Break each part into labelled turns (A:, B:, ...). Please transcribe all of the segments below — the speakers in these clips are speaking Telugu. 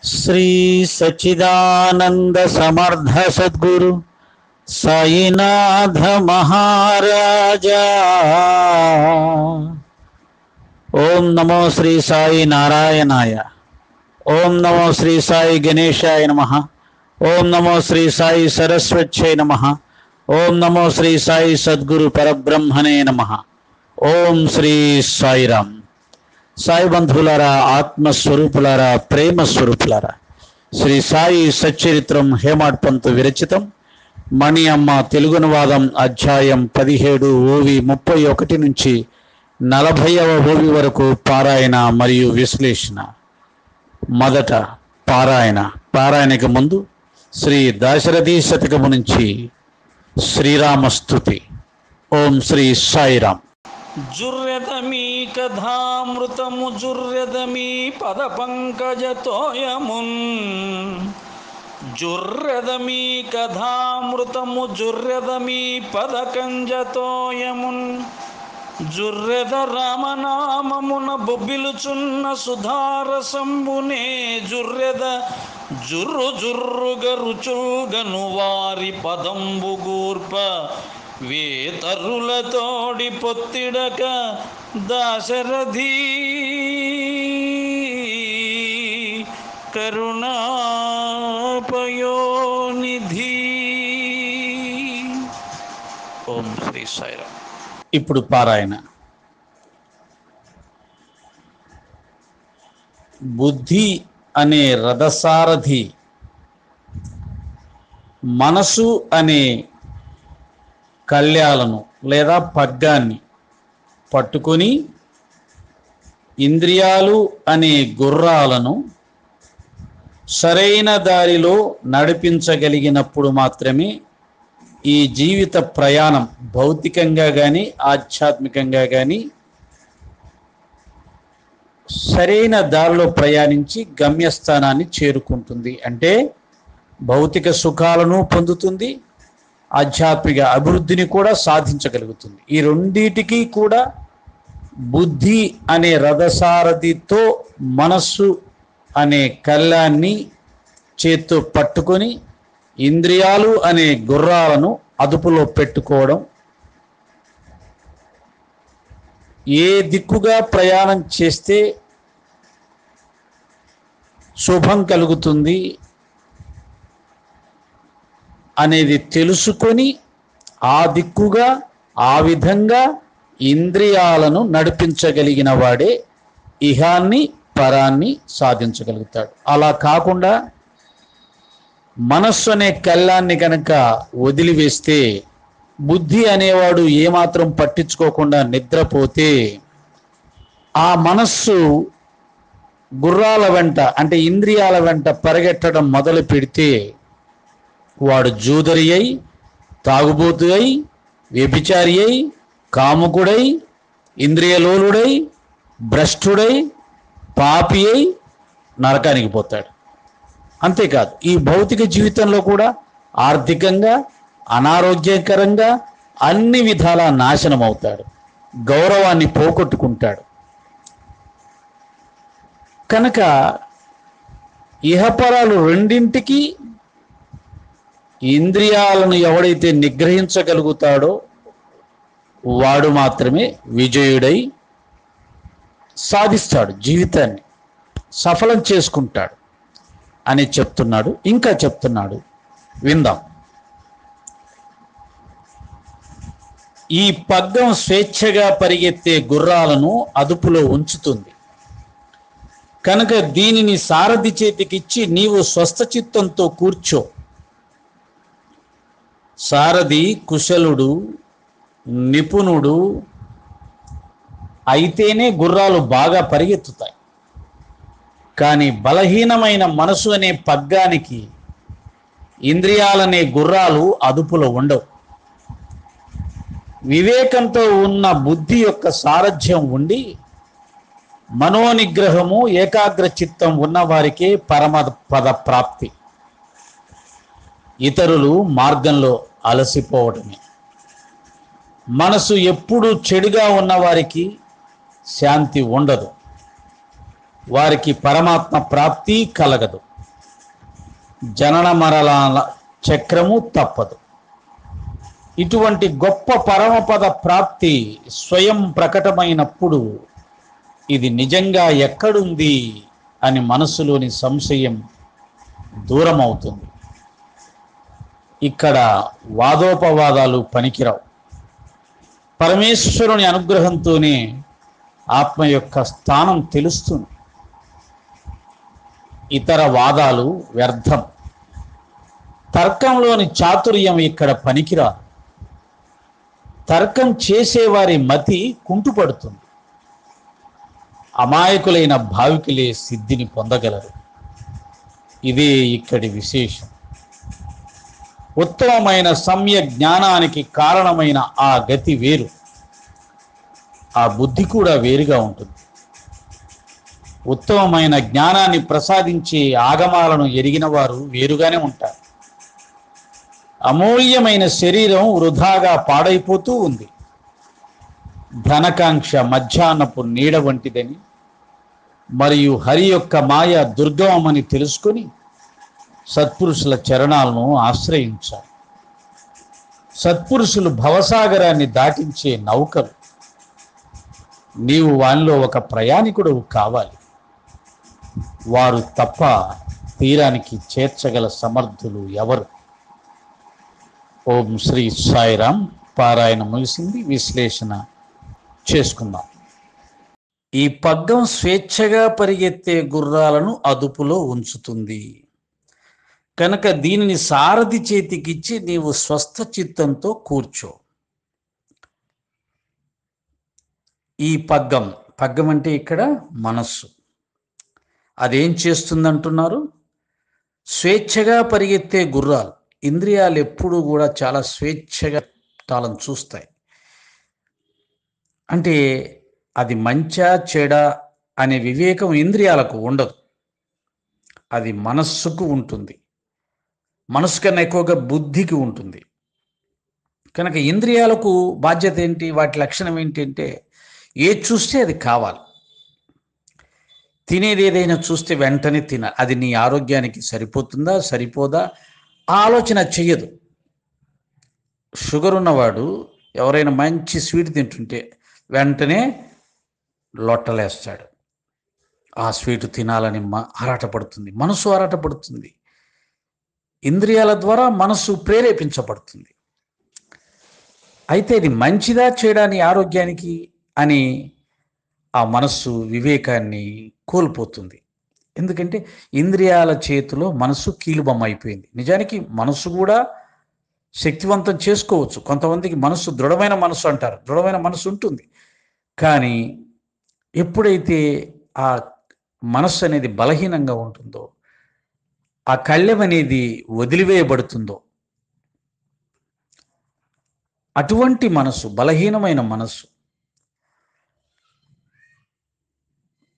A: श्री सच्चिदानंद समर्थ सद्गुरु साईनाथ महाराजा। ओम नमो श्री साई नारायणाय। ओम नमो श्री साई गणेशाय नमः। ओम नमो श्री साई सरस्वत्यै नमः। ओम नमो श्री साई सद्गुरु परब्रह्मणे नमः। ओम श्री साईराम। సాయి బంధువులారా, ఆత్మస్వరూపులారా, ప్రేమ స్వరూపులారా, శ్రీ సాయి సచ్చరిత్రం హేమాడ్ పంతు విరచితం మణి అమ్మ తెలుగు అనువాదం అధ్యాయం 17 ఓవి 31 నుంచి 40వ ఓవి వరకు పారాయణ మరియు విశ్లేషణ. మొదట పారాయణకి ముందు శ్రీ దాశరథి శతకము నుంచి శ్రీరామస్తుతి. ఓం శ్రీ సాయిరామ్.
B: జుర్యదమీ కథామృతము జుర్యదమీ పద పంకజతోయమున్. జుర్యదమీ కథామృతము జుర్యదమీ పద కంజతోయమున్. జుర్యద రామనామమున బొబ్బిలుచున్న సుధారసంబునే జుర్యద జుర్రు జుర్రుగ రుచుగను వారి పదంబు గూర్ప వేతరులతోడి పొత్తిడక దాశరథి కరుణాపయోనిధి. ఓం శ్రీ సాయిరామ్.
A: ఇప్పుడు పారాయణ. బుద్ధి అనే రథసారథి మనసు అనే కళ్యాలను లేదా పగ్గాన్ని పట్టుకొని ఇంద్రియాలు అనే గుర్రాలను సరైన దారిలో నడిపించగలిగినప్పుడు మాత్రమే ఈ జీవిత ప్రయాణం భౌతికంగా కానీ ఆధ్యాత్మికంగా కానీ సరైన దారిలో ప్రయాణించి గమ్యస్థానాన్ని చేరుకుంటుంది. అంటే భౌతిక సుఖాలను పొందుతుంది, ఆధ్యాత్మిక అభివృద్ధిని కూడా సాధించగలుగుతుంది. ఈ రెండిటికి కూడా బుద్ధి అనే రథసారథితో మనస్సు అనే కళ్యాన్ని చేత్తో పట్టుకొని ఇంద్రియాలు అనే గుర్రాలను అదుపులో పెట్టుకోవడం, ఏ దిక్కుగా ప్రయాణం చేస్తే శుభం కలుగుతుంది అనేది తెలుసుకొని ఆ దిక్కుగా ఆ విధంగా ఇంద్రియాలను నడిపించగలిగిన వాడే ఇహాన్ని పరాన్ని సాధించగలుగుతాడు. అలా కాకుండా మనస్సు అనే కళ్యాన్ని కనుక వదిలివేస్తే, బుద్ధి అనేవాడు ఏమాత్రం పట్టించుకోకుండా నిద్రపోతే, ఆ మనస్సు గుర్రాల వెంట అంటే ఇంద్రియాల వెంట పరిగెట్టడం మొదలు పెడితే వాడు జూదరి అయి, తాగుబోతు అయి, వ్యభిచారి అయి, కాముకుడై, ఇంద్రియలోలుడై, భ్రష్టుడై, పాపి అయి నరకానికి పోతాడు. అంతేకాదు, ఈ భౌతిక జీవితంలో కూడా ఆర్థికంగా అనారోగ్యకరంగా అన్ని విధాలా నాశనం అవుతాడు, గౌరవాన్ని పోగొట్టుకుంటాడు. కనుక ఇహపరాలు రెండింటికి ఇంద్రియాలను ఎవడైతే నిగ్రహించగలుగుతాడో వాడు మాత్రమే విజయుడై సాధిస్తాడు, జీవితాన్ని సఫలం చేసుకుంటాడు అని చెప్తున్నాడు. ఇంకా చెప్తున్నాడు, విందాం. ఈ పగ్గం స్వేచ్ఛగా పరిగెత్తే గుర్రాలను అదుపులో ఉంచుతుంది కనుక దీనిని సారథి చేతికిచ్చి నీవు స్వస్థచిత్తంతో కూర్చో. సారథి కుశలుడు, నిపుణుడు అయితేనే గుర్రాలు బాగా పరిగెత్తుతాయి. కానీ బలహీనమైన మనసు అనే పగ్గానికి ఇంద్రియాలనే గుర్రాలు అదుపులో ఉండవు. వివేకంతో ఉన్న బుద్ధి యొక్క సారథ్యం ఉండి మనోనిగ్రహము ఏకాగ్ర చిత్తం ఉన్న వారికే పరమ పద ప్రాప్తి. ఇతరులు మార్గంలో అలసిపోవడమే. మనసు ఎప్పుడు చెడుగా ఉన్న వారికి శాంతి ఉండదు, వారికి పరమాత్మ ప్రాప్తి కలగదు. జనన మరణాల చక్రము తప్పదు. ఇటువంటి గొప్ప పరమపద ప్రాప్తి స్వయం ప్రకటమైనప్పుడు ఇది నిజంగా ఎక్కడుంది అని మనసులోని సంశయం దూరం అవుతుంది. ఇక్కడ వాదోపవాదాలు పనికిరావు. పరమేశ్వరుని అనుగ్రహంతోనే ఆత్మ యొక్క స్థానం తెలుస్తుంది. ఇతర వాదాలు వ్యర్థం. తర్కంలోని చాతుర్యం ఇక్కడ పనికిరాదు. తర్కం చేసేవారి మతి కుంటుపడుతుంది. అమాయకులైన భావికులే సిద్ధిని పొందగలరు. ఇదే ఇక్కడి విశేషం. ఉత్తమమైన సమ్య జ్ఞానానికి కారణమైన ఆ గతి వేరు, ఆ బుద్ధి కూడా వేరుగా ఉంటుంది. ఉత్తమమైన జ్ఞానాన్ని ప్రసాదించే ఆగమాలను ఎరిగిన వారు వేరుగానే ఉంటారు. అమూల్యమైన శరీరం వృధాగా పాడైపోతూ ఉంది. ధనకాంక్ష మధ్యాహ్నపు నీడ వంటిదని మరియు హరి యొక్క మాయ దుర్గమని తెలుసుకొని సత్పురుషుల చరణాలను ఆశ్రయించాలి. సత్పురుషులు భవసాగరాన్ని దాటించే నౌకలు. నీవు వానిలో ఒక ప్రయాణికుడు కావాలి. వారు తప్ప తీరానికి చేర్చగల సమర్థులు ఎవరు? ఓం శ్రీ సాయిరాం. పారాయణ ముగిసింది. విశ్లేషణ చేసుకుందాం. ఈ పగ్గం స్వేచ్ఛగా పరిగెత్తే గుర్రాలను అదుపులో ఉంచుతుంది కనుక దీనిని సారథి చేతికిచ్చి నీవు స్వస్థ చిత్తంతో కూర్చో. ఈ పగ్గం అంటే ఇక్కడ మనస్సు. అదేం చేస్తుందంటున్నారు? స్వేచ్ఛగా పరిగెత్తే గుర్రాలు. ఇంద్రియాలు ఎప్పుడూ కూడా చాలా స్వేచ్ఛగా తాళం చూస్తాయి. అంటే అది మంచా చెడా అనే వివేకం ఇంద్రియాలకు ఉండదు, అది మనస్సుకు ఉంటుంది. మనస్సు కన్నా ఎక్కువగా బుద్ధికి ఉంటుంది. కనుక ఇంద్రియాలకు బాధ్యత ఏంటి? వాటి లక్షణం ఏంటంటే ఏది చూస్తే అది కావాలి. తినేది ఏదైనా చూస్తే వెంటనే తినాలి. అది నీ ఆరోగ్యానికి సరిపోతుందా సరిపోదా ఆలోచన చెయ్యదు. షుగర్ ఉన్నవాడు ఎవరైనా మంచి స్వీట్ తింటుంటే వెంటనే లొట్టలేస్తాడు. ఆ స్వీట్ తినాలని ఆరాటపడుతుంది, మనసు ఆరాటపడుతుంది. ఇంద్రియాల ద్వారా మనసు ప్రేరేపించబడుతుంది. అయితే ఇది మంచిదా చేయడాని ఆరోగ్యానికి అని ఆ మనస్సు వివేకాన్ని కోల్పోతుంది. ఎందుకంటే ఇంద్రియాల చేతిలో మనసు కీలుబొమ్మ అయిపోయింది. నిజానికి మనసు కూడా శక్తివంతం చేసుకోవచ్చు. కొంతమందికి మనసు దృఢమైన మనసు అంటారు, దృఢమైన మనసు ఉంటుంది. కానీ ఎప్పుడైతే ఆ మనస్సు అనేది బలహీనంగా ఉంటుందో, ఆ కళ్ళెం అనేది వదిలివేయబడుతుందో, అటువంటి మనసు, బలహీనమైన మనస్సు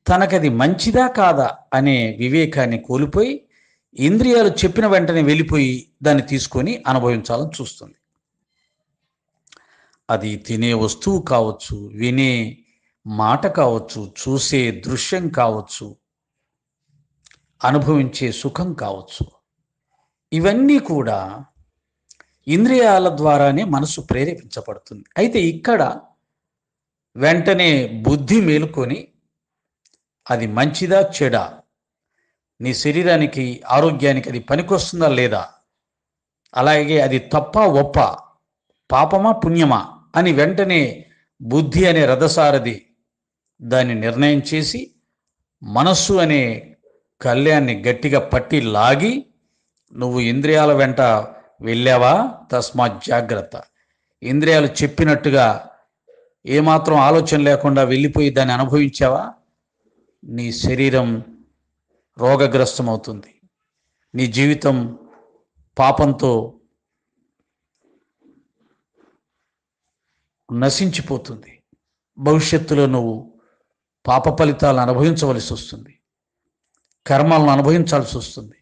A: తనకది మంచిదా కాదా అనే వివేకాన్ని కోల్పోయి ఇంద్రియాలు చెప్పిన వెంటనే వెళ్ళిపోయి దాన్ని తీసుకొని అనుభవించాలని చూస్తుంది. అది తినే వస్తువు కావచ్చు, వినే మాట కావచ్చు, చూసే దృశ్యం కావచ్చు, అనుభవించే సుఖం కావచ్చు. ఇవన్నీ కూడా ఇంద్రియాల ద్వారానే మనసు ప్రేరేపించబడుతుంది. అయితే ఇక్కడ వెంటనే బుద్ధి మేలుకొని అది మంచిదా చెడా, నీ శరీరానికి ఆరోగ్యానికి అది పనికొస్తుందా లేదా, అలాగే అది తప్ప ఒప్ప, పాపమా పుణ్యమా అని వెంటనే బుద్ధి అనే రథసారథి దాన్ని నిర్ణయం చేసి మనస్సు అనే కళ్యాణ్ణి గట్టిగా పట్టి లాగి, నువ్వు ఇంద్రియాల వెంట వెళ్ళావా తస్మాత్ జాగ్రత్త. ఇంద్రియాలు చెప్పినట్టుగా ఏమాత్రం ఆలోచన లేకుండా వెళ్ళిపోయి దాన్ని అనుభవించావా, నీ శరీరం రోగగ్రస్తమవుతుంది. నీ జీవితం పాపంతో నశించిపోతుంది. భవిష్యత్తులో నువ్వు పాప ఫలితాలను అనుభవించవలసి వస్తుంది, కర్మలను అనుభవించాల్సి వస్తుంది.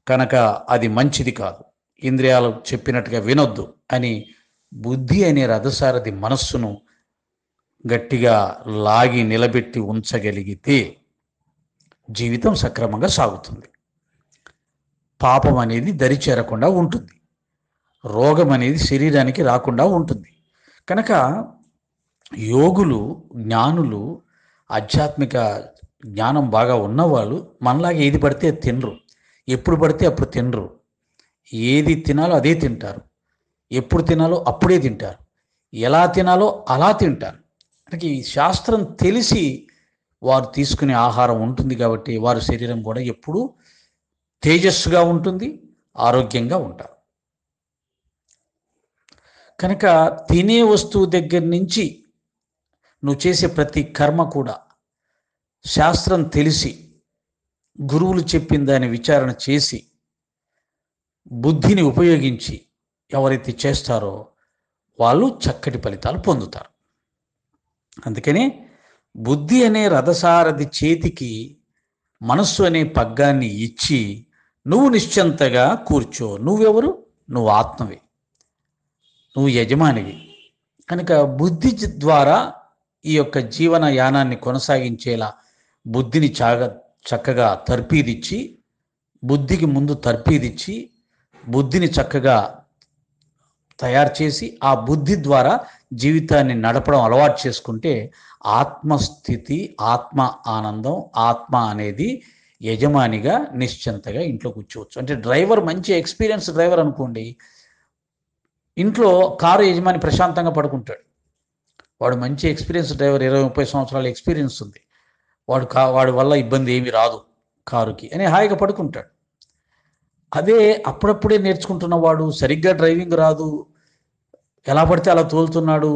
A: కనుక అది మంచిది కాదు. ఇంద్రియాలు చెప్పినట్టుగా వినొద్దు అని బుద్ధి అనే రథసారథి మనస్సును గట్టిగా లాగి నిలబెట్టి ఉంచగలిగితే జీవితం సక్రమంగా సాగుతుంది. పాపం అనేది దరి చేరకుండా ఉంటుంది, రోగం అనేది శరీరానికి రాకుండా ఉంటుంది. కనుక యోగులు, జ్ఞానులు, ఆధ్యాత్మిక జ్ఞానం బాగా ఉన్నవాళ్ళు మనలాగా ఏది పడితే అది తినరు, ఎప్పుడు పడితే అప్పుడు తినరు. ఏది తినాలో అదే తింటారు, ఎప్పుడు తినాలో అప్పుడే తింటారు, ఎలా తినాలో అలా తింటారు. మనకి ఈ శాస్త్రం తెలిసి వారు తీసుకునే ఆహారం ఉంటుంది కాబట్టి వారి శరీరం కూడా ఎప్పుడూ తేజస్సుగా ఉంటుంది, ఆరోగ్యంగా ఉంటారు. కనుక తినే వస్తువు దగ్గర నుంచి నువ్వు చేసే ప్రతి కర్మ కూడా శాస్త్రం తెలిసి గురువులు చెప్పిన దాన్ని విచారణ చేసి బుద్ధిని ఉపయోగించి ఎవరైతే చేస్తారో వాళ్ళు చక్కటి ఫలితాలు పొందుతారు. అందుకని బుద్ధి అనే రథసారథి చేతికి మనస్సు అనే పగ్గాన్ని ఇచ్చి నువ్వు నిశ్చింతగా కూర్చో. నువ్వెవరు? నువ్వు ఆత్మవి, నువ్వు యజమానివి. కనుక బుద్ధి ద్వారా ఈ యొక్క జీవన యానాన్ని కొనసాగించేలా బుద్ధిని చక్కగా తర్పీదిచ్చి, బుద్ధికి ముందు తర్పీదిచ్చి బుద్ధిని చక్కగా తయారు చేసి ఆ బుద్ధి ద్వారా జీవితాన్ని నడపడం అలవాటు చేసుకుంటే ఆత్మస్థితి, ఆత్మ ఆనందం, ఆత్మ అనేది యజమానిగా నిశ్చింతగా ఇంట్లో కూర్చోవచ్చు. అంటే డ్రైవర్ మంచి ఎక్స్పీరియన్స్ డ్రైవర్ అనుకోండి, ఇంట్లో కారు యజమాని ప్రశాంతంగా పడుకుంటాడు. వాడు మంచి ఎక్స్పీరియన్స్ డ్రైవర్, 20-30 సంవత్సరాల ఎక్స్పీరియన్స్ ఉంది, వాడి వల్ల ఇబ్బంది ఏమీ రాదు కారుకి అని హాయిగా పడుకుంటాడు. అదే అప్పుడప్పుడే నేర్చుకుంటున్నవాడు, సరిగ్గా డ్రైవింగ్ రాదు, ఎలా పడితే అలా తోలుతున్నాడు,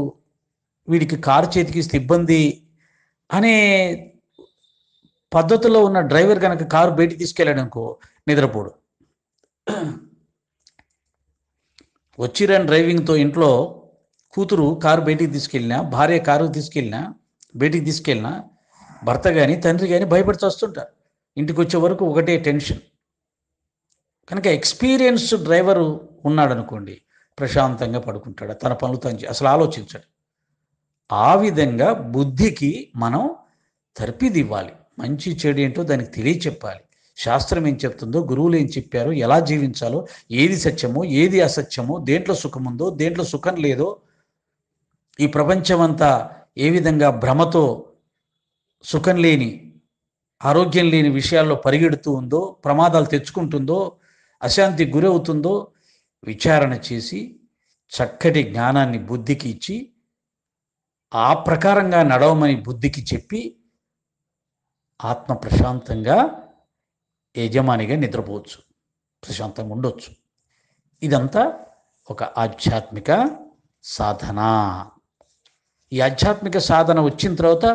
A: వీడికి కారు చేతికిస్తే ఇబ్బంది అనే పద్ధతిలో ఉన్న డ్రైవర్ కనుక కారు బయటికి తీసుకెళ్ళాడు అనుకో, నిద్రపోడు. వచ్చిరాని డ్రైవింగ్తో ఇంట్లో కూతురు కారు బయటికి తీసుకెళ్ళినా, భార్య కారు బయటికి తీసుకెళ్ళినా భర్త కానీ తండ్రి కానీ భయపడి వస్తుంటారు. ఇంటికి వచ్చే వరకు ఒకటే టెన్షన్. కనుక ఎక్స్పీరియన్స్ డ్రైవరు ఉన్నాడు అనుకోండి, ప్రశాంతంగా పడుకుంటాడు, తన పనులు తను అసలు ఆలోచించాడు. ఆ విధంగా బుద్ధికి మనం తర్పిది ఇవ్వాలి. మంచి చెడు ఏంటో దానికి తెలియచెప్పాలి. శాస్త్రం ఏం చెప్తుందో, గురువులు ఏం చెప్పారో, ఎలా జీవించాలో, ఏది సత్యమో ఏది అసత్యమో, దేంట్లో సుఖం ఉందో దేంట్లో సుఖం లేదో, ఈ ప్రపంచమంతా ఏ విధంగా భ్రమతో సుఖం లేని, ఆరోగ్యం లేని విషయాల్లో పరిగెడుతూ ఉందో, ప్రమాదాలు తెచ్చుకుంటుందో, అశాంతికి గురవుతుందో విచారణ చేసి చక్కటి జ్ఞానాన్ని బుద్ధికి ఇచ్చి ఆ ప్రకారంగా నడవమని బుద్ధికి చెప్పి ఆత్మ ప్రశాంతంగా యజమానిగా నిద్రపోవచ్చు, ప్రశాంతంగా ఉండొచ్చు. ఇదంతా ఒక ఆధ్యాత్మిక సాధన. ఈ ఆధ్యాత్మిక సాధన వచ్చిన తర్వాత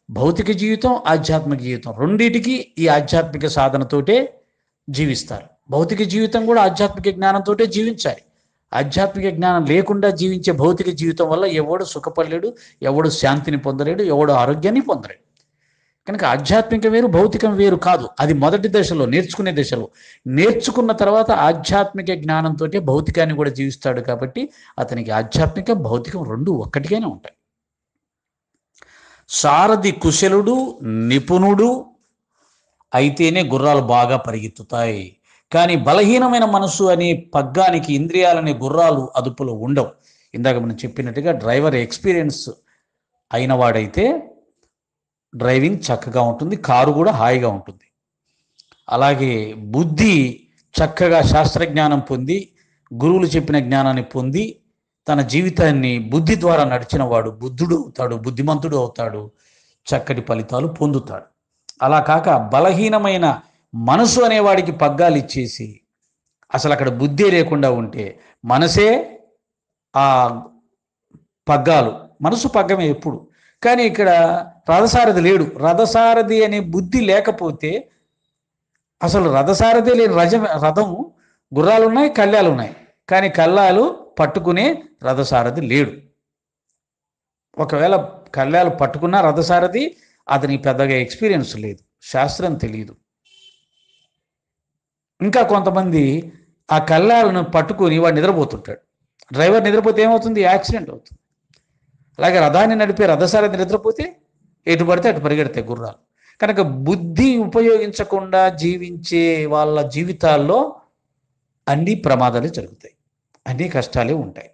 A: భౌతిక జీవితం, ఆధ్యాత్మిక జీవితం రెండింటికి ఈ ఆధ్యాత్మిక సాధనతోటే జీవిస్తారు. భౌతిక జీవితం కూడా ఆధ్యాత్మిక జ్ఞానంతో జీవించాలి. ఆధ్యాత్మిక జ్ఞానం లేకుండా జీవించే భౌతిక జీవితం వల్ల ఎవడు సుఖపడలేడు, ఎవడు శాంతిని పొందలేడు, ఎవడు ఆరోగ్యాన్ని పొందలేడు. కనుక ఆధ్యాత్మిక వేరు, భౌతికం వేరు కాదు. అది మొదటి దశలో, నేర్చుకునే దశలో. నేర్చుకున్న తర్వాత ఆధ్యాత్మిక జ్ఞానంతో భౌతికాన్ని కూడా జీవిస్తాడు. కాబట్టి అతనికి ఆధ్యాత్మిక, భౌతికం రెండు ఒక్కటిగానే ఉంటాయి. సారథి కుశలుడు, నిపుణుడు అయితేనే గుర్రాలు బాగా పరిగెత్తుతాయి. కానీ బలహీనమైన మనసు అనే పగ్గానికి ఇంద్రియాలనే గుర్రాలు అదుపులో ఉండవు. ఇందాక మనం చెప్పినట్టుగా డ్రైవర్ ఎక్స్పీరియన్స్ అయిన వాడైతే డ్రైవింగ్ చక్కగా ఉంటుంది, కారు కూడా హాయిగా ఉంటుంది. అలాగే బుద్ధి చక్కగా శాస్త్రజ్ఞానం పొంది, గురువులు చెప్పిన జ్ఞానాన్ని పొంది తన జీవితాన్ని బుద్ధి ద్వారా నడిచిన వాడు బుద్ధుడు అవుతాడు, బుద్ధిమంతుడు అవుతాడు, చక్కటి ఫలితాలు పొందుతాడు. అలా కాక బలహీనమైన మనసు అనేవాడికి పగ్గాలు ఇచ్చేసి అసలు అక్కడ బుద్ధి లేకుండా ఉంటే మనసే ఆ పగ్గాలు, మనసు పగ్గమే ఎప్పుడు. కానీ ఇక్కడ రథసారథి లేడు. రథసారథి అనే బుద్ధి లేకపోతే అసలు రథసారథి లేని రథం, గుర్రాలు ఉన్నాయి, కళ్యాలు ఉన్నాయి, కానీ కళ్ళాలు పట్టుకునే రథసారథి లేడు. ఒకవేళ కళ్యాలు పట్టుకున్న రథసారథి అతనికి పెద్దగా ఎక్స్పీరియన్స్ లేదు, శాస్త్రం తెలియదు. ఇంకా కొంతమంది ఆ కళ్ళాలను పట్టుకొని వాడు నిద్రపోతుంటాడు. డ్రైవర్ నిద్రపోతే ఏమవుతుంది? యాక్సిడెంట్ అవుతుంది. అలాగే రథాన్ని నడిపే రథసారథి నిద్రపోతే ఎటు పడితే అటు పరిగెడతాయి గుర్రాలు. కనుక బుద్ధి ఉపయోగించకుండా జీవించే వాళ్ళ జీవితాల్లో అన్ని ప్రమాదాలు జరుగుతాయి, అన్ని కష్టాలే ఉంటాయి.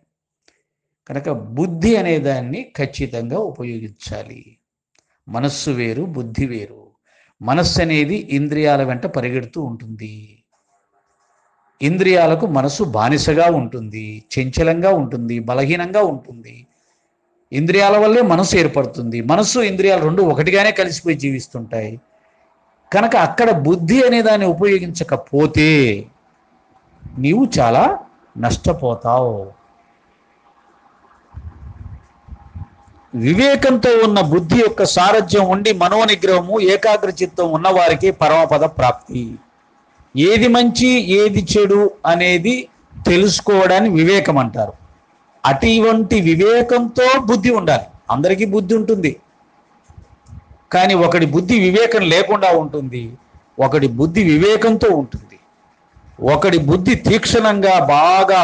A: కనుక బుద్ధి అనే దాన్ని ఖచ్చితంగా ఉపయోగించాలి. మనస్సు వేరు, బుద్ధి వేరు. మనస్సు అనేది ఇంద్రియాల వెంట పరిగెడుతూ ఉంటుంది. ఇంద్రియాలకు మనసు బానిసగా ఉంటుంది, చంచలంగా ఉంటుంది, బలహీనంగా ఉంటుంది. ఇంద్రియాల వల్లే మనసు ఏర్పడుతుంది. మనస్సు ఇంద్రియాలు రెండు ఒకటిగానే కలిసిపోయి జీవిస్తుంటాయి. కనుక అక్కడ బుద్ధి అనే దాన్ని ఉపయోగించకపోతే నీవు చాలా నష్టపోతావు. వివేకంతో ఉన్న బుద్ధి యొక్క సారథ్యం ఉండి మనోనిగ్రహము, ఏకాగ్ర చిత్తం ఉన్నవారికి పరమపద ప్రాప్తి. ఏది మంచి ఏది చెడు అనేది తెలుసుకోవడాన్ని వివేకం అంటారు. అటువంటి వివేకంతో బుద్ధి ఉండాలి. అందరికీ బుద్ధి ఉంటుంది, కానీ ఒకటి బుద్ధి వివేకం లేకుండా ఉంటుంది, ఒకటి బుద్ధి వివేకంతో ఉంటుంది. ఒకటి బుద్ధి తీక్షణంగా బాగా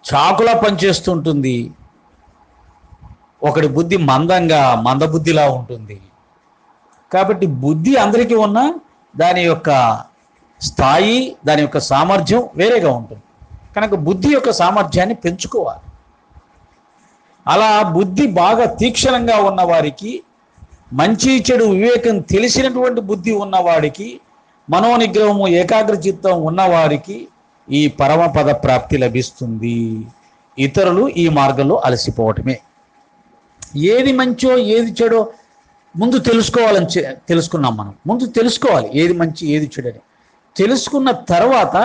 A: చాకులా పనిచేస్తుంటుంది, ఒకటి బుద్ధి మందంగా మందబుద్ధిలా ఉంటుంది. కాబట్టి బుద్ధి అందరికీ ఉన్న దాని యొక్క స్థాయి, దాని యొక్క సామర్థ్యం వేరేగా ఉంటుంది. కనుక బుద్ధి యొక్క సామర్థ్యాన్ని పెంచుకోవాలి. అలా బుద్ధి బాగా తీక్షణంగా ఉన్నవారికి, మంచి చెడు వివేకం తెలిసినటువంటి బుద్ధి ఉన్నవాడికి, మనోనిగ్రహము ఏకాగ్ర చిత్తం ఉన్నవారికి ఈ పరమపద ప్రాప్తి లభిస్తుంది. ఇతరులు ఈ మార్గంలో అలసిపోవటమే. ఏది మంచో ఏది చెడో ముందు తెలుసుకున్నాం మనం. ముందు తెలుసుకోవాలి ఏది మంచి ఏది చెడని. తెలుసుకున్న తర్వాత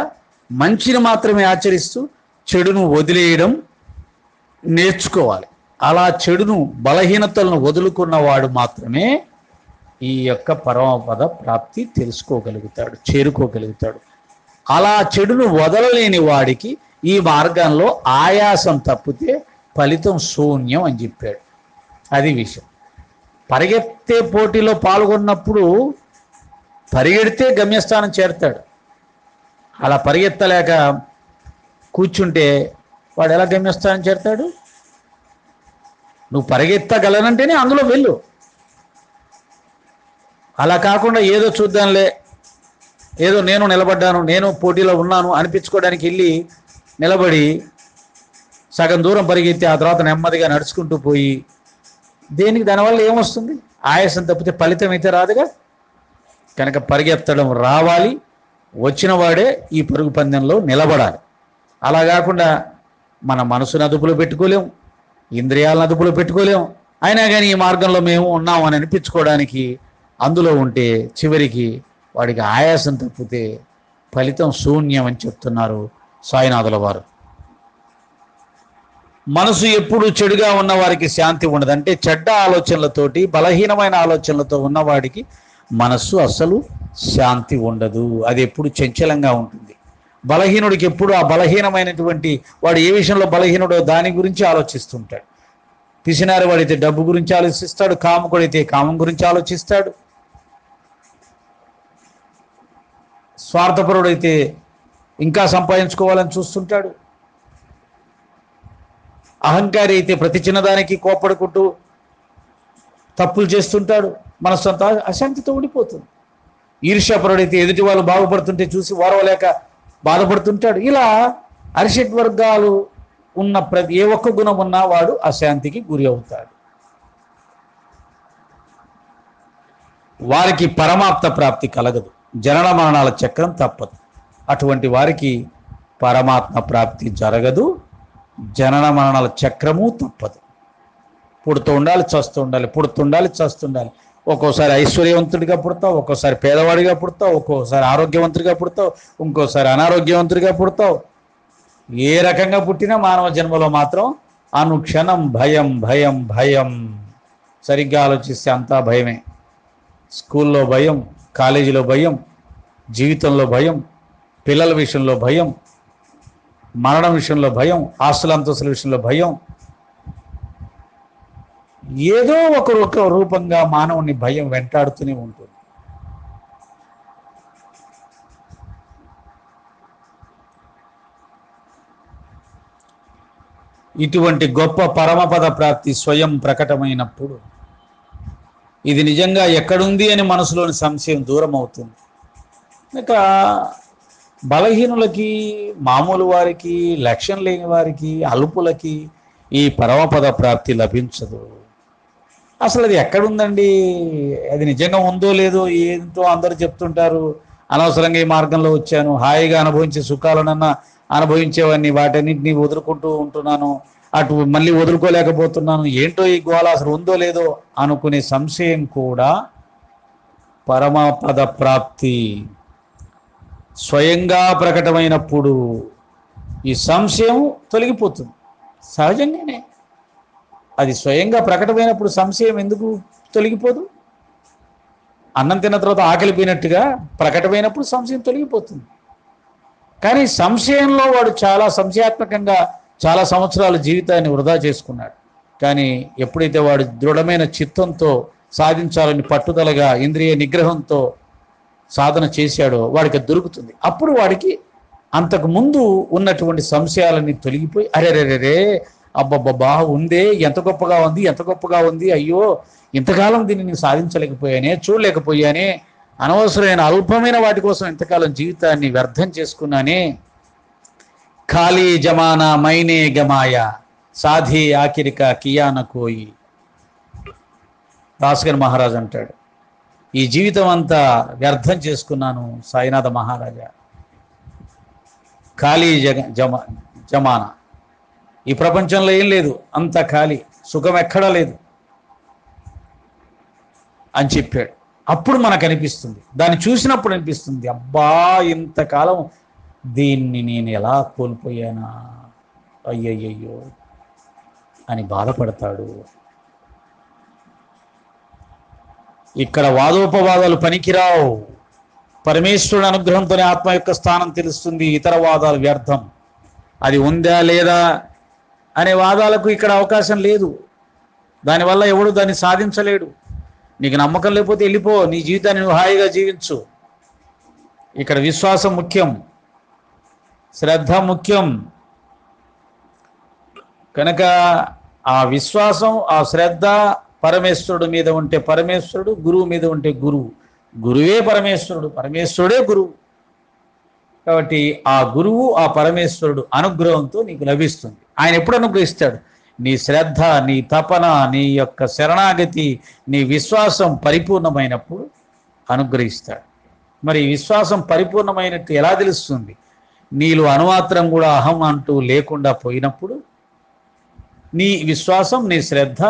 A: మంచిని మాత్రమే ఆచరిస్తూ చెడును వదిలేయడం నేర్చుకోవాలి. అలా చెడును, బలహీనతలను వదులుకున్నవాడు మాత్రమే ఈ యొక్క పరమపద ప్రాప్తి తెలుసుకోగలుగుతాడు, చేరుకోగలుగుతాడు. అలా చెడును వదలలేని వాడికి ఈ మార్గంలో ఆయాసం తప్పితే ఫలితం శూన్యం అని చెప్పాడు. అది విషయం. పరిగెత్తే పోటీలో పాల్గొన్నప్పుడు పరిగెడితే గమ్యస్థానం చేరుతాడు. అలా పరిగెత్తలేక కూర్చుంటే వాడు ఎలా గమ్యస్థానం చేరుతాడు? నువ్వు పరిగెత్తగలనంటేనే అందులో వెళ్ళు. అలా కాకుండా ఏదో చూద్దాంలే, ఏదో నేను నిలబడ్డాను, నేను పోటీలో ఉన్నాను అనిపించుకోవడానికి వెళ్ళి నిలబడి సగం దూరం పరిగెత్తి ఆ తర్వాత నెమ్మదిగా నడుచుకుంటూ పోయి దేనికి దానివల్ల ఏమొస్తుంది? ఆయాసం తప్పితే ఫలితం అయితే రాదుగా. కనుక పరిగెత్తడం రావాలి, వచ్చిన వాడే ఈ పరుగు పందెంలో నిలబడాలి. అలా కాకుండా మన మనసును అదుపులో పెట్టుకోలేం, ఇంద్రియాలను అదుపులో పెట్టుకోలేం. అయినా కానీ ఈ మార్గంలో మేము ఉన్నామని అనిపించుకోవడానికి అందులో ఉంటే చివరికి వాడికి ఆయాసం తప్పితే ఫలితం శూన్యం అని చెప్తున్నారు సాయినాథుల వారు. మనసు ఎప్పుడు చెడుగా ఉన్న వారికి శాంతి ఉండదు. అంటే చెడ్డ ఆలోచనలతోటి, బలహీనమైన ఆలోచనలతో ఉన్నవాడికి మనస్సు అస్సలు శాంతి ఉండదు. అది ఎప్పుడు చంచలంగా ఉంటుంది. బలహీనుడికి ఎప్పుడు ఆ బలహీనమైనటువంటి వాడు ఏ విషయంలో బలహీనుడో దాని గురించి ఆలోచిస్తుంటాడు. పిసినారి వాడైతే డబ్బు గురించి ఆలోచిస్తాడు, కాముకుడైతే కామం గురించి ఆలోచిస్తాడు, స్వార్థపరుడైతే ఇంకా సంపాదించుకోవాలని చూస్తుంటాడు, అహంకారి అయితే ప్రతి చిన్నదానికి కోపడుకుంటూ తప్పులు చేస్తుంటాడు. మనస్సంతా అశాంతితో ఉండిపోతుంది. ఈర్ష్యాపరుడైతే ఎదుటి వాళ్ళు బాగుపడుతుంటే చూసి ఓర్వలేక బాధపడుతుంటాడు. ఇలా అరిషడ్ వర్గాలు ఉన్న ఏ ఒక్క గుణం ఉన్నా వాడు అశాంతికి గురి అవుతాడు. వారికి పరమాప్త ప్రాప్తి కలగదు, జనన మరణాల చక్రం తప్పదు. అటువంటి వారికి పరమాత్మ ప్రాప్తి జరగదు, జనన మరణాల చక్రము తప్పదు. పుడుతూ ఉండాలి, చస్తూ ఉండాలి, పుడుతుండాలి, చస్తుండాలి. ఒక్కోసారి ఐశ్వర్యవంతుడిగా పుడతావు, ఒక్కోసారి పేదవాడిగా పుడతావు, ఒక్కోసారి ఆరోగ్యవంతుడిగా పుడతావు, ఇంకోసారి అనారోగ్యవంతుడిగా పుడతావు. ఏ రకంగా పుట్టినా మానవ జన్మలో మాత్రం అనుక్షణం భయం భయం భయం. సరిగ్గా ఆలోచిస్తే అంతా భయమే. స్కూల్లో భయం, కాలేజీలో భయం, జీవితంలో భయం, పిల్లల విషయంలో భయం, మరణం విషయంలో భయం, ఆస్తుల అంతస్తుల విషయంలో భయం. ఏదో ఒక రూపంగా మానవుని భయం వెంటాడుతూనే ఉంటుంది. ఇటువంటి గొప్ప పరమపద ప్రాప్తి స్వయం ప్రకటమైనప్పుడు ఇది నిజంగా ఎక్కడుంది అని మనసులోని సంశయం దూరం అవుతుంది. ఇక బలహీనులకి, మామూలు వారికి, లక్ష్యం లేని వారికి, అల్పులకి ఈ పరమపద ప్రాప్తి లభించదు. అసలు అది ఎక్కడుందండి? అది నిజంగా ఉందో లేదో ఏంటో అందరూ చెప్తుంటారు. అనవసరంగా ఈ మార్గంలో వచ్చాను, హాయిగా అనుభవించే సుఖాలనన్నా అనుభవించేవాడిని, వాటన్నింటినీ వదులుకుంటూ ఉంటున్నాను, అటు మళ్ళీ వదులుకోలేకపోతున్నాను, ఏంటో ఈ గోళ అసలు ఉందో లేదో అనుకునే సంశయం కూడా పరమపద ప్రాప్తి స్వయంగా ప్రకటమైనప్పుడు ఈ సంశయం తొలగిపోతుంది. సహజంగానే అది స్వయంగా ప్రకటమైనప్పుడు సంశయం ఎందుకు తొలగిపోదు? అన్నం తిన్న తర్వాత ఆకలిపోయినట్టుగా ప్రకటమైనప్పుడు సంశయం తొలగిపోతుంది. కానీ సంశయంలో వాడు చాలా సంశయాత్మకంగా చాలా సంవత్సరాల జీవితాన్ని వృధా చేసుకున్నాడు. కానీ ఎప్పుడైతే వాడు దృఢమైన చిత్తంతో సాధించాలని పట్టుదలగా ఇంద్రియ నిగ్రహంతో సాధన చేశాడో వాడికి దొరుకుతుంది. అప్పుడు వాడికి అంతకు ముందు ఉన్నటువంటి సంశయాలన్నీ తొలగిపోయి, అరేరేరే అబ్బబ్బబ్బా ఉందే, ఎంత గొప్పగా ఉంది, ఎంత గొప్పగా ఉంది, అయ్యో ఇంతకాలం దీన్ని నేను సాధించలేకపోయానే, చూడలేకపోయానే, అనవసరమైన అల్పమైన వాటి కోసం ఇంతకాలం జీవితాన్ని వ్యర్థం చేసుకున్నానే, ఖాళీ జమానా మైనే గమాయ సాధి ఆఖిరిక కియాన కోయి. భాస్కర్ మహారాజ్ అంటాడు, ఈ జీవితం అంతా వ్యర్థం చేసుకున్నాను సాయినాథ మహారాజా. ఖాళీ జమానా, ఈ ప్రపంచంలో ఏం లేదు, అంత ఖాళీ, సుఖం ఎక్కడా లేదు అని చెప్పాడు. అప్పుడు మనకు అనిపిస్తుంది, దాన్ని చూసినప్పుడు అనిపిస్తుంది, అబ్బా ఇంతకాలం దీన్ని నేను ఎలా కోల్పోయానా, అయ్యయ్యో అని బాధపడతాడు. ఇక్కడ వాదోపవాదాలు పనికిరావు. పరమేశ్వరుడు అనుగ్రహంతోనే ఆత్మ యొక్క స్థానం తెలుస్తుంది. ఇతర వాదాలు వ్యర్థం. అది ఉందా లేదా అనే వాదాలకు ఇక్కడ అవకాశం లేదు. దానివల్ల ఎవడు దాన్ని సాధించలేడు. నీకు నమ్మకం లేకపోతే వెళ్ళిపో, నీ జీవితాన్ని నువ్వు హాయిగా జీవించు. ఇక్కడ విశ్వాసం ముఖ్యం, శ్రద్ధ ముఖ్యం. కనుక ఆ విశ్వాసం, ఆ శ్రద్ధ పరమేశ్వరుడు మీద ఉంటే పరమేశ్వరుడు, గురువు మీద ఉంటే గురువు, గురువే పరమేశ్వరుడు, పరమేశ్వరుడే గురువు. కాబట్టి ఆ గురువు, ఆ పరమేశ్వరుడు అనుగ్రహంతో నీకు లభిస్తుంది. ఆయన ఎప్పుడు అనుగ్రహిస్తాడు? నీ శ్రద్ధ, నీ తపన, నీ యొక్క శరణాగతి, నీ విశ్వాసం పరిపూర్ణమైనప్పుడు అనుగ్రహిస్తాడు. మరి విశ్వాసం పరిపూర్ణమైనట్టు ఎలా తెలుస్తుంది? నీలో అనుమాత్రం కూడా అహం అంటూ లేకుండా పోయినప్పుడు నీ విశ్వాసం, నీ శ్రద్ధ,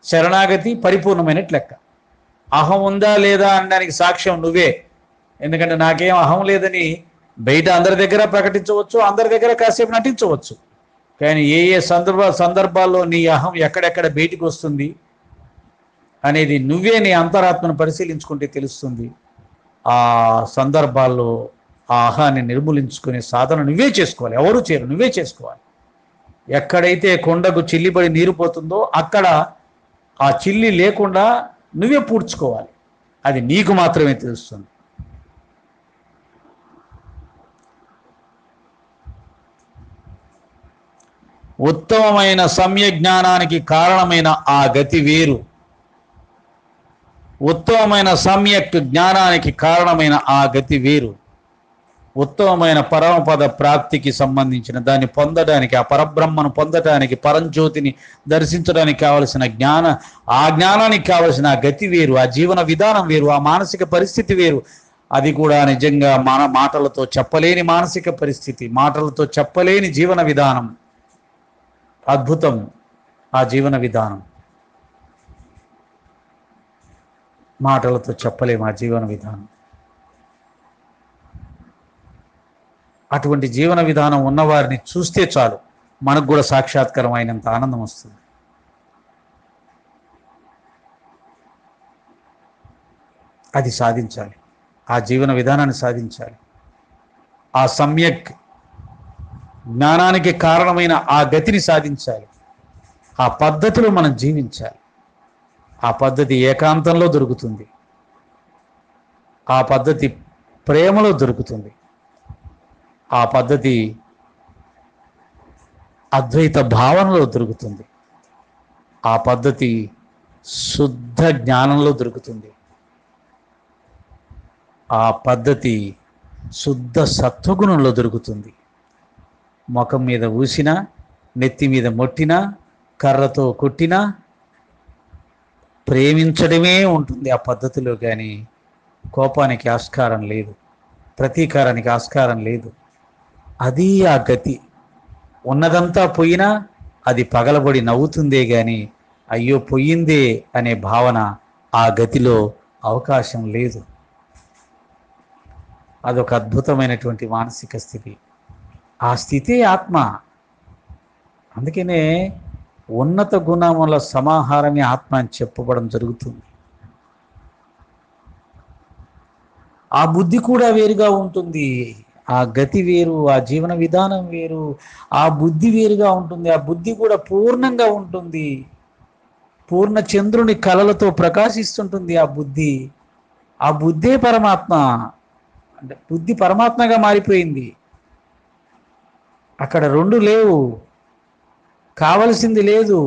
A: శరణాగతి పరిపూర్ణమైనట్లు లెక్క. అహం ఉందా లేదా అనడానికి సాక్ష్యం నువ్వే. ఎందుకంటే నాకేం అహం లేదని బయట అందరి దగ్గర ప్రకటించవచ్చు, అందరి దగ్గర కాసేపు నటించవచ్చు. కానీ ఏ ఏ సందర్భాల్లో నీ అహం ఎక్కడెక్కడ బయటికి వస్తుంది అనేది నువ్వే నీ అంతరాత్మను పరిశీలించుకుంటే తెలుస్తుంది. ఆ సందర్భాల్లో ఆ అహాన్ని నిర్మూలించుకునే సాధన నువ్వే చేసుకోవాలి, ఎవరు చేయరు, నువ్వే చేసుకోవాలి. ఎక్కడైతే కొండకు చిల్లిపడి నీరు పోతుందో అక్కడ ఆ చిల్లి లేకుండా నువ్వే పూడ్చుకోవాలి. అది నీకు మాత్రమే తెలుస్తుంది. ఉత్తమమైన సమ్య జ్ఞానానికి కారణమైన ఆ గతి వేరు. ఉత్తమమైన సమ్యక్ జ్ఞానానికి కారణమైన ఆ గతి వేరు. ఉత్తమమైన పరమపద ప్రాప్తికి సంబంధించిన దాన్ని పొందడానికి, ఆ పరబ్రహ్మను పొందడానికి, పరంజ్యోతిని దర్శించడానికి కావలసిన ఆ జ్ఞానానికి కావలసిన ఆ గతి వేరు, ఆ జీవన విధానం వేరు, ఆ మానసిక పరిస్థితి వేరు. అది కూడా నిజంగా మన మాటలతో చెప్పలేని మానసిక పరిస్థితి, మాటలతో చెప్పలేని జీవన విధానం. అద్భుతం ఆ జీవన విధానం, మాటలతో చెప్పలేము ఆ జీవన విధానం. అటువంటి జీవన విధానం ఉన్నవారిని చూస్తే చాలు మనకు కూడా సాక్షాత్కారం అయినంత ఆనందం వస్తుంది. అది సాధించాలి, ఆ జీవన విధానాన్ని సాధించాలి. ఆ సమ్యక్ జ్ఞానానికి కారణమైన ఆ గతిని సాధించాలి. ఆ పద్ధతిలో మనం జీవించాలి. ఆ పద్ధతి ఏకాంతంలో దొరుకుతుంది, ఆ పద్ధతి ప్రేమలో దొరుకుతుంది, ఆ పద్ధతి అద్వైత భావనలో దొరుకుతుంది, ఆ పద్ధతి శుద్ధ జ్ఞానంలో దొరుకుతుంది, ఆ పద్ధతి శుద్ధ సత్వగుణంలో దొరుకుతుంది. ముఖం మీద ఊసినా, నెత్తి మీద మొట్టినా, కర్రతో కొట్టినా ప్రేమించడమే ఉంటుంది ఆ పద్ధతిలో. కానీ కోపానికి ఆస్కారం లేదు, ప్రతీకారానికి ఆస్కారం లేదు. అది ఆ గతి. ఉన్నదంతా పోయినా అది పగలబడి నవ్వుతుందే కానీ అయ్యో పోయిందే అనే భావన ఆ గతిలో అవకాశం లేదు. అదొక అద్భుతమైనటువంటి మానసిక స్థితి. ఆ స్థితి ఆత్మ. అందుకనే ఉన్నత గుణముల సమాహారమే ఆత్మ అని చెప్పబడం జరుగుతుంది. ఆ బుద్ధి కూడా వేరుగా ఉంటుంది. ఆ గతి వేరు, ఆ జీవన విధానం వేరు, ఆ బుద్ధి వేరుగా ఉంటుంది. ఆ బుద్ధి కూడా పూర్ణంగా ఉంటుంది. పూర్ణ చంద్రుని కళలతో ప్రకాశిస్తుంటుంది ఆ బుద్ధి. ఆ బుద్ధే పరమాత్మ. అంటే బుద్ధి పరమాత్మగా మారిపోయింది. అక్కడ రెండు లేవు, కావలసింది లేదు,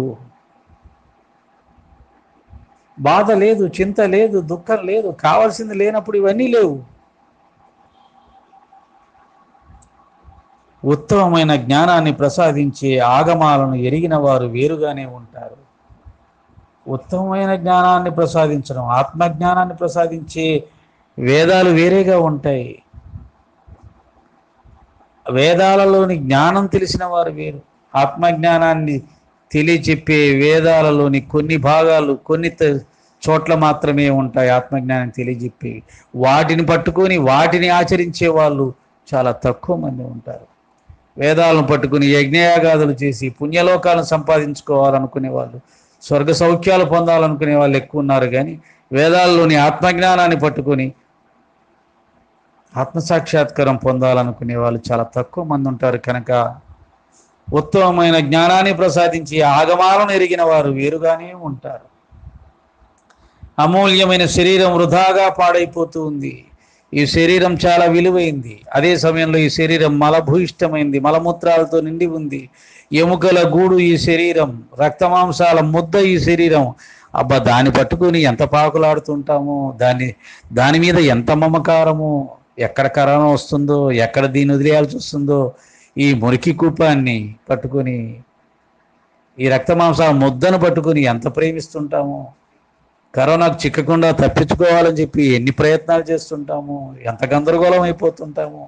A: బాధ లేదు, చింత లేదు, దుఃఖం లేదు. కావలసింది లేనప్పుడు ఇవన్నీ లేవు. ఉత్తమమైన జ్ఞానాన్ని ప్రసాదించే ఆగమాలను ఎరిగిన వారు వేరుగానే ఉంటారు. ఉత్తమమైన జ్ఞానాన్ని ప్రసాదించడం, ఆత్మజ్ఞానాన్ని ప్రసాదించే వేదాలు వేరేగా ఉంటాయి. వేదాలలోని జ్ఞానం తెలిసిన వారు వేరు. ఆత్మజ్ఞానాన్ని తెలియచెప్పే వేదాలలోని కొన్ని భాగాలు కొన్ని చోట్ల మాత్రమే ఉంటాయి. ఆత్మజ్ఞానం తెలియజెప్పేవి వాటిని పట్టుకొని వాటిని ఆచరించే వాళ్ళు చాలా తక్కువ మంది ఉంటారు. వేదాలను పట్టుకుని యజ్ఞయాగాదులు చేసి పుణ్యలోకాలను సంపాదించుకోవాలనుకునే వాళ్ళు, స్వర్గ సౌఖ్యాలు పొందాలనుకునే వాళ్ళు ఎక్కువ ఉన్నారు. కానీ వేదాల్లోని ఆత్మజ్ఞానాన్ని పట్టుకొని ఆత్మసాక్షాత్కారం పొందాలనుకునే వాళ్ళు చాలా తక్కువ మంది ఉంటారు. కనుక ఉత్తమమైన జ్ఞానాన్ని ప్రసాదించి ఆగమాలను ఎరిగిన వారు వేరుగానే ఉంటారు. అమూల్యమైన శరీరం వృధాగా పాడైపోతూ ఉంది. ఈ శరీరం చాలా విలువైంది. అదే సమయంలో ఈ శరీరం మలభూయిష్టమైంది, మలమూత్రాలతో నిండి ఉంది. ఎముకల గూడు ఈ శరీరం, రక్తమాంసాల ముద్ద ఈ శరీరం. అబ్బా, దాన్ని పట్టుకొని ఎంత పాకులాడుతుంటామో, దాని మీద ఎంత మమకారము. ఎక్కడ కరోనా వస్తుందో, ఎక్కడ దీన్ని వదిలేయాల్సి వస్తుందో, ఈ మురికి కూపాన్ని పట్టుకొని, ఈ రక్తమాంసాల ముద్దను పట్టుకొని ఎంత ప్రేమిస్తుంటామో. కరోనాకు చిక్కకుండా తప్పించుకోవాలని చెప్పి ఎన్ని ప్రయత్నాలు చేస్తుంటాము, ఎంత గందరగోళం అయిపోతుంటాము.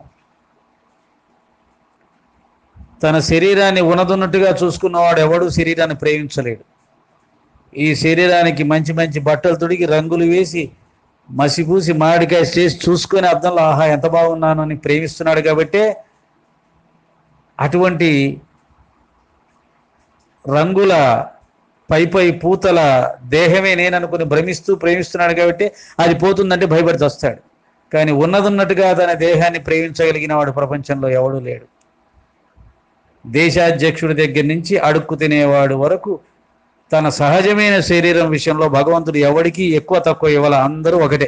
A: తన శరీరాన్ని ఉన్నదన్నట్టుగా చూసుకున్నవాడు ఎవడు శరీరాన్ని ప్రేమించలేడు. ఈ శరీరానికి మంచి మంచి బట్టలు తొడిగి రంగులు వేసి మసిపూసి మామిడికాయ చేసి చూసుకొని అర్థంలో ఆహా ఎంత బాగున్నాను అని ప్రేమిస్తున్నాడు. కాబట్టి అటువంటి రంగుల పై పూతల దేహమే నేననుకుని భ్రమిస్తూ ప్రేమిస్తున్నాడు. కాబట్టి అది పోతుందంటే భయపడి వస్తాడు. కానీ ఉన్నదన్నట్టుగా తన దేహాన్ని ప్రేమించగలిగిన వాడు ప్రపంచంలో ఎవడూ లేడు. దేశాధ్యక్షుడి దగ్గర నుంచి అడుక్కు తినేవాడు వరకు తన సహజమైన శరీరం విషయంలో భగవంతుడు ఎవడికి ఎక్కువ తక్కువ ఇవ్వాల, అందరూ ఒకటే.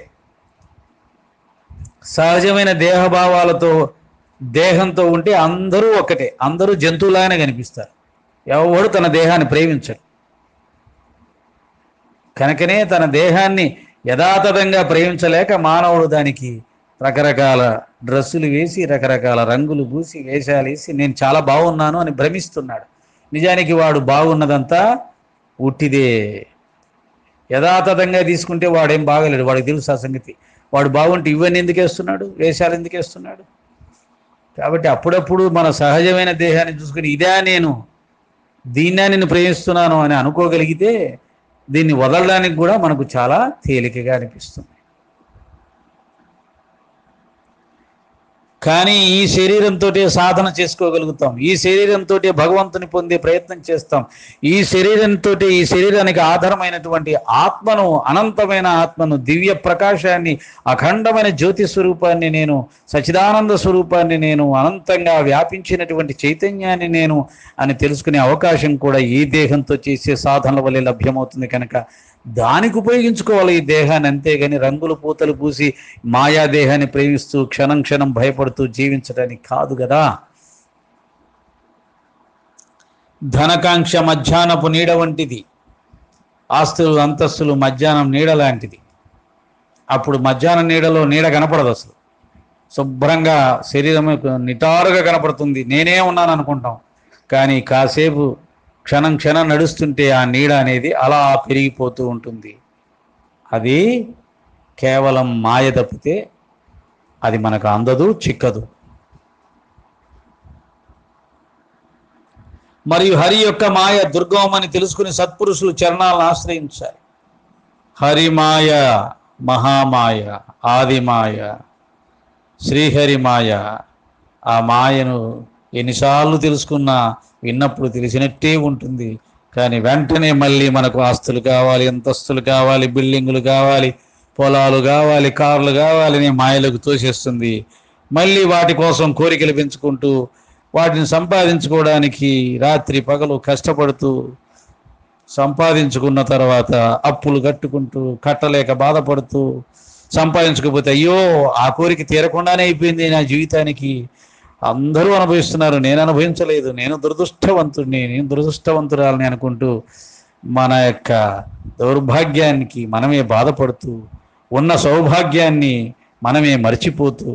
A: సహజమైన దేహభావాలతో దేహంతో ఉంటే అందరూ ఒకటే, అందరూ జంతువులాగానే కనిపిస్తారు. ఎవడు తన దేహాన్ని ప్రేమించడు. కనుకనే తన దేహాన్ని యథాతథంగా ప్రేమించలేక మానవుడు దానికి రకరకాల డ్రెస్సులు వేసి రకరకాల రంగులు పూసి వేషాలు వేసి నేను చాలా బాగున్నాను అని భ్రమిస్తున్నాడు. నిజానికి వాడు బాగున్నదంతా ఉట్టిదే. యథాతథంగా తీసుకుంటే వాడేం బాగలేడు. వాడికి తెలుసు ఆ సంగతి. వాడు బాగుంటే ఇవన్నీ ఎందుకు వేస్తున్నాడు, వేషాలు ఎందుకు వేస్తున్నాడు. కాబట్టి అప్పుడప్పుడు మన సహజమైన దేహాన్ని చూసుకుని ఇదే నేను, దీన్నే నేను ప్రేమిస్తున్నాను అని అనుకోగలిగితే దీన్ని వదలడానికి కూడా మనకు చాలా తేలికగా అనిపిస్తుంది. కానీ ఈ శరీరంతో సాధన చేసుకోగలుగుతాం. ఈ శరీరంతో భగవంతుని పొందే ప్రయత్నం చేస్తాం. ఈ శరీరంతో ఈ శరీరానికి ఆధారమైనటువంటి ఆత్మను, అనంతమైన ఆత్మను, దివ్య ప్రకాశాన్ని, అఖండమైన జ్యోతి స్వరూపాన్ని నేను, సచిదానంద స్వరూపాన్ని నేను, అనంతంగా వ్యాపించినటువంటి చైతన్యాన్ని నేను అని తెలుసుకునే అవకాశం కూడా ఈ దేహంతో చేసే సాధనల వల్లే లభ్యమవుతుంది. కనుక దానికి ఉపయోగించుకోవాలి ఈ దేహాన్ని. అంతేగాని రంగులు పూతలు పూసి మాయా దేహాన్ని ప్రేమిస్తూ క్షణం క్షణం భయపడుతూ జీవించడానికి కాదు కదా. ధనకాంక్ష మధ్యాహ్నపు నీడ వంటిది, ఆస్తులు అంతస్తులు మధ్యాహ్నం నీడ లాంటిది. అప్పుడు మధ్యాహ్నం నీడలో నీడ కనపడదు, అసలు శుభ్రంగా శరీరం నిటారుగా కనపడుతుంది, నేనే ఉన్నాను అనుకుంటాం. కానీ కాసేపు క్షణం క్షణం నడుస్తుంటే ఆ నీడ అనేది అలా పెరిగిపోతూ ఉంటుంది. అది కేవలం మాయ తప్పితే అది మనకు అందదు, చిక్కదు. మరియు హరి యొక్క మాయ దుర్గమని తెలుసుకుని సత్పురుషులు చరణాలను ఆశ్రయించాలి. హరిమాయ, మహామాయ, ఆదిమాయ, శ్రీహరిమాయ. ఆ మాయను ఎన్నిసార్లు తెలుసుకున్నా విన్నప్పుడు తెలిసినట్టే ఉంటుంది. కానీ వెంటనే మళ్ళీ మనకు ఆస్తులు కావాలి, అంతస్తులు కావాలి, బిల్డింగులు కావాలి, పొలాలు కావాలి, కార్లు కావాలి అని మాయలకు తోసేస్తుంది. మళ్ళీ వాటి కోసం కోరికలు పెంచుకుంటూ వాటిని సంపాదించుకోవడానికి రాత్రి పగలు కష్టపడుతూ సంపాదించుకున్న తర్వాత అప్పులు కట్టుకుంటూ కట్టలేక బాధపడుతూ సంపాదించకపోతే అయ్యో ఆ కోరిక తీరకుండానే అయిపోయింది నా జీవితానికి, అందరూ అనుభవిస్తున్నారు, నేను అనుభవించలేదు, నేను దురదృష్టవంతుడిని, నేను దురదృష్టవంతురాలని అనుకుంటూ మన యొక్క దౌర్భాగ్యానికి మనమే బాధపడుతూ ఉన్న సౌభాగ్యాన్ని మనమే మర్చిపోతూ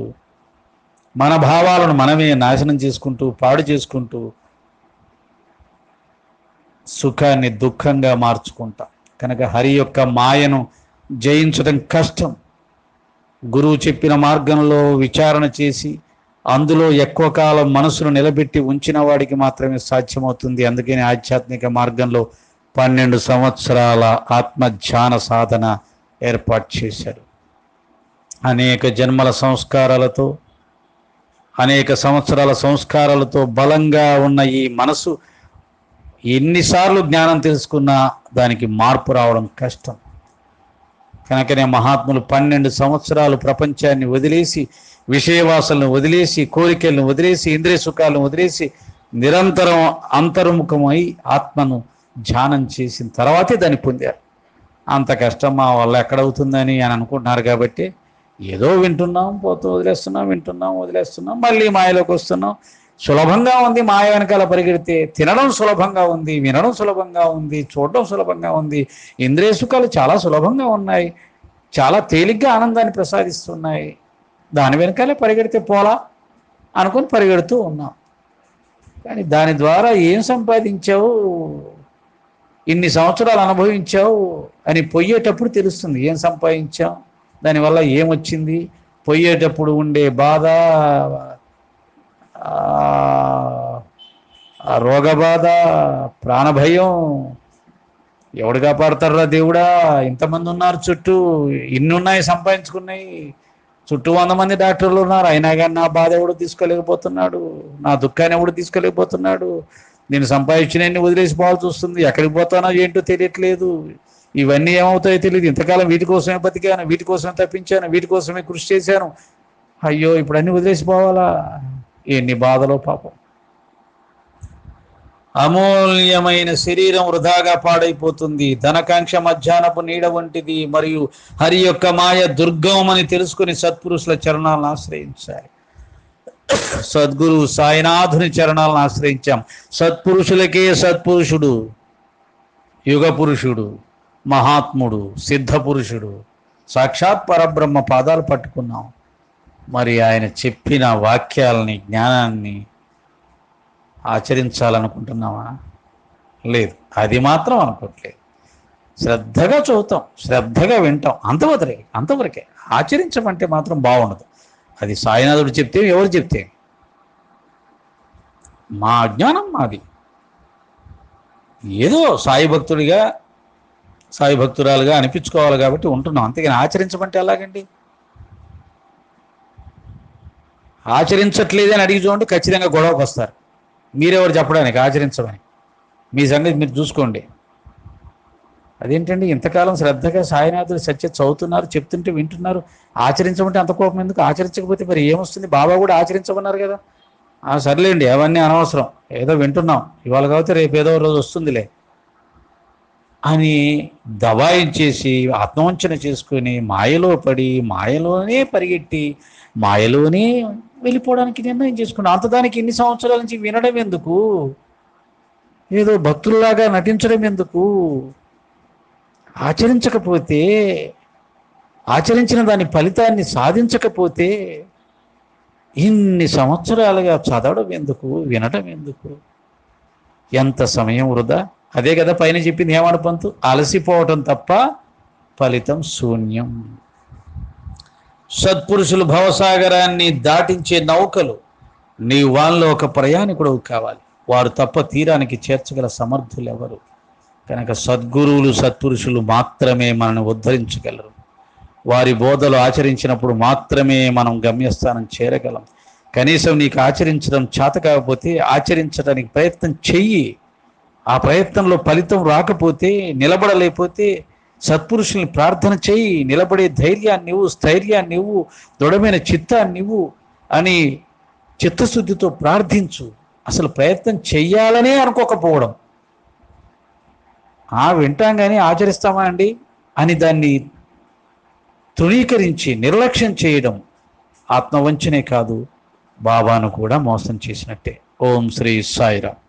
A: మన భావాలను మనమే నాశనం చేసుకుంటూ పాడు చేసుకుంటూ సుఖాన్ని దుఃఖంగా మార్చుకుంటాం. కనుక హరి యొక్క మాయను జయించడం కష్టం. గురువు చెప్పిన మార్గంలో విచారణ చేసి అందులో ఎక్కువ కాలం మనసును నిలబెట్టి ఉంచిన వాడికి మాత్రమే సాధ్యమవుతుంది. అందుకని ఆధ్యాత్మిక మార్గంలో 12 సంవత్సరాల ఆత్మధ్యాన సాధన ఏర్పాటు చేశారు. అనేక జన్మల సంస్కారాలతో, అనేక సంవత్సరాల సంస్కారాలతో బలంగా ఉన్న ఈ మనసు ఎన్నిసార్లు జ్ఞానం తెలుసుకున్నా దానికి మార్పు రావడం కష్టం. కనుకనే మహాత్ములు 12 సంవత్సరాలు ప్రపంచాన్ని వదిలేసి, విషయవాసలను వదిలేసి, కోరికలను వదిలేసి, ఇంద్రియ సుఖాలను వదిలేసి నిరంతరం అంతర్ముఖమై ఆత్మను ధ్యానం చేసిన తర్వాతే దాన్ని పొందారు. అంత కష్టం మా వల్ల ఎక్కడవుతుందని అని అనుకుంటున్నారు. కాబట్టి ఏదో వింటున్నాం, పోతూ వదిలేస్తున్నాం, వింటున్నాం, వదిలేస్తున్నాం, మళ్ళీ మాయలోకి వస్తున్నాం. సులభంగా ఉంది మాయ వెనకాల పరిగెడితే. తినడం సులభంగా ఉంది, వినడం సులభంగా ఉంది, చూడడం సులభంగా ఉంది, ఇంద్రియ సుఖాలు చాలా సులభంగా ఉన్నాయి, చాలా తేలిగ్గా ఆనందాన్ని ప్రసాదిస్తున్నాయి. దాని వెనకాలే పరిగెడితే పోలా అనుకుని పరిగెడుతూ ఉన్నాం. కానీ దాని ద్వారా ఏం సంపాదించావు, ఇన్ని సంవత్సరాలు అనుభవించావు అని పోయేటప్పుడు తెలుస్తుంది. ఏం సంపాదించాం, దానివల్ల ఏమొచ్చింది, పోయేటప్పుడు ఉండే బాధ, రోగ బాధ, ప్రాణభయం, ఎవడు కాపాడతారా దేవుడా, ఇంతమంది ఉన్నారు చుట్టూ, ఇన్ని ఉన్నాయి సంపాదించుకున్నాయి, చుట్టూ 100 మంది డాక్టర్లు ఉన్నారు, అయినా కానీ నా బాధ ఎవడు తీసుకోలేకపోతున్నాడు, నా దుఃఖాన్ని ఎవడు తీసుకోలేకపోతున్నాడు, నేను సంపాదించినన్ని వదిలేసిపోవాల్సి వస్తుంది, ఎక్కడికి పోతానో ఏంటో తెలియట్లేదు, ఇవన్నీ ఏమవుతాయో తెలియదు, ఇంతకాలం వీటి కోసమే బతికాను, వీటి కోసమే తప్పించాను, వీటి కోసమే కృషి చేశాను, అయ్యో ఇప్పుడు అన్ని వదిలేసిపోవాలా, ఎన్ని బాధలో పాపం. అమూల్యమైన శరీరం వృధాగా పాడైపోతుంది. ధనకాంక్ష మధ్యాహ్నపు నీడ వంటిది. మరియు హరి యొక్క మాయ దుర్గమని తెలుసుకుని సత్పురుషుల చరణాలను ఆశ్రయించాలి. సద్గురు సాయినాథుని చరణాలను ఆశ్రయించాం. సత్పురుషులకే సత్పురుషుడు, యుగ పురుషుడు, మహాత్ముడు, సిద్ధ పురుషుడు, సాక్షాత్ పరబ్రహ్మ పాదాలు పట్టుకున్నాం. మరి ఆయన చెప్పిన వాక్యాలని, జ్ఞానాన్ని ఆచరించాలనుకుంటున్నావా? లేదు, అది మాత్రం అనుకోవట్లేదు. శ్రద్ధగా చదువుతాం, శ్రద్ధగా వింటాం, అంతవరకే. ఆచరించమంటే మాత్రం బాగుండదు. అది సాయినాథుడు చెప్తే, ఎవరు చెప్తే, మా అజ్ఞానం మాది. ఏదో సాయి భక్తుడిగా, సాయి భక్తురాలుగా అనిపించుకోవాలి కాబట్టి ఉంటున్నాం, అంతేగాని ఆచరించమంటే ఎలాగండి? ఆచరించట్లేదని అడిగి చూడండి, ఖచ్చితంగా గొడవకు వస్తారు. మీరెవరు చెప్పడానికి ఆచరించమని? మీ సంగతి మీరు చూసుకోండి. అదేంటండి ఇంతకాలం శ్రద్ధగా సాయినాథుడు సత్య చదువుతున్నారు, చెప్తుంటే వింటున్నారు, ఆచరించమంటే అంత కోపం ఎందుకు? ఆచరించకపోతే మరి ఏమొస్తుంది? బాబా కూడా ఆచరించమన్నారు కదా. సర్లేండి, అవన్నీ అనవసరం, ఏదో వింటున్నాం, ఇవాళ కాబట్టి రేపు ఏదో రోజు వస్తుందిలే అని దబాయించేసి ఆత్మవంచన చేసుకొని మాయలో పడి, మాయలోనే పరిగెట్టి, మాయలోనే వెళ్ళిపోవడానికి నిర్ణయం చేసుకున్నాం. అంతదానికి ఇన్ని సంవత్సరాల నుంచి వినడం ఎందుకు? ఏదో భక్తుల్లాగా నటించడం ఎందుకు? ఆచరించకపోతే ఆచరించిన దాని ఫలితాన్ని సాధించకపోతే ఇన్ని సంవత్సరాలుగా చదవడం ఎందుకు, వినడం ఎందుకు, ఎంత సమయం వృధా. అదే కదా పైన చెప్పింది హేమాడ పంతు, అలసిపోవటం తప్ప ఫలితం శూన్యం. సత్పురుషులు భవసాగరాన్ని దాటించే నౌకలు, నీ వాళ్ళలో ఒక ప్రయాణికుడు కావాలి. వారు తప్ప తీరానికి చేర్చగల సమర్థులు ఎవరు? కనుక సద్గురువులు సత్పురుషులు మాత్రమే మనల్ని ఉద్ధరించగలరు. వారి బోధలు ఆచరించినప్పుడు మాత్రమే మనం గమ్యస్థానం చేరగలం. కనీసం నీకు ఆచరించడం చేత కాకపోతే ఆచరించడానికి ప్రయత్నం చెయ్యి. ఆ ప్రయత్నంలో ఫలితం రాకపోతే, నిలబడలేకపోతే సత్పురుషుల్ని ప్రార్థన చెయ్యి. నిలబడే ధైర్యాన్ని ఇవ్వు, స్థైర్యాన్ని ఇవ్వు, దృఢమైన చిత్తాన్ని ఇవ్వు అని చిత్తశుద్ధితో ప్రార్థించు. అసలు ప్రయత్నం చెయ్యాలనే అనుకోకపోవడం, వింటాం కానీ ఆచరిస్తామా అండి అని దాన్ని తృణీకరించి నిర్లక్ష్యం చేయడం ఆత్మవంచనే కాదు, బాబాను కూడా మోసం చేసినట్టే. ఓం శ్రీ సాయిరామ్.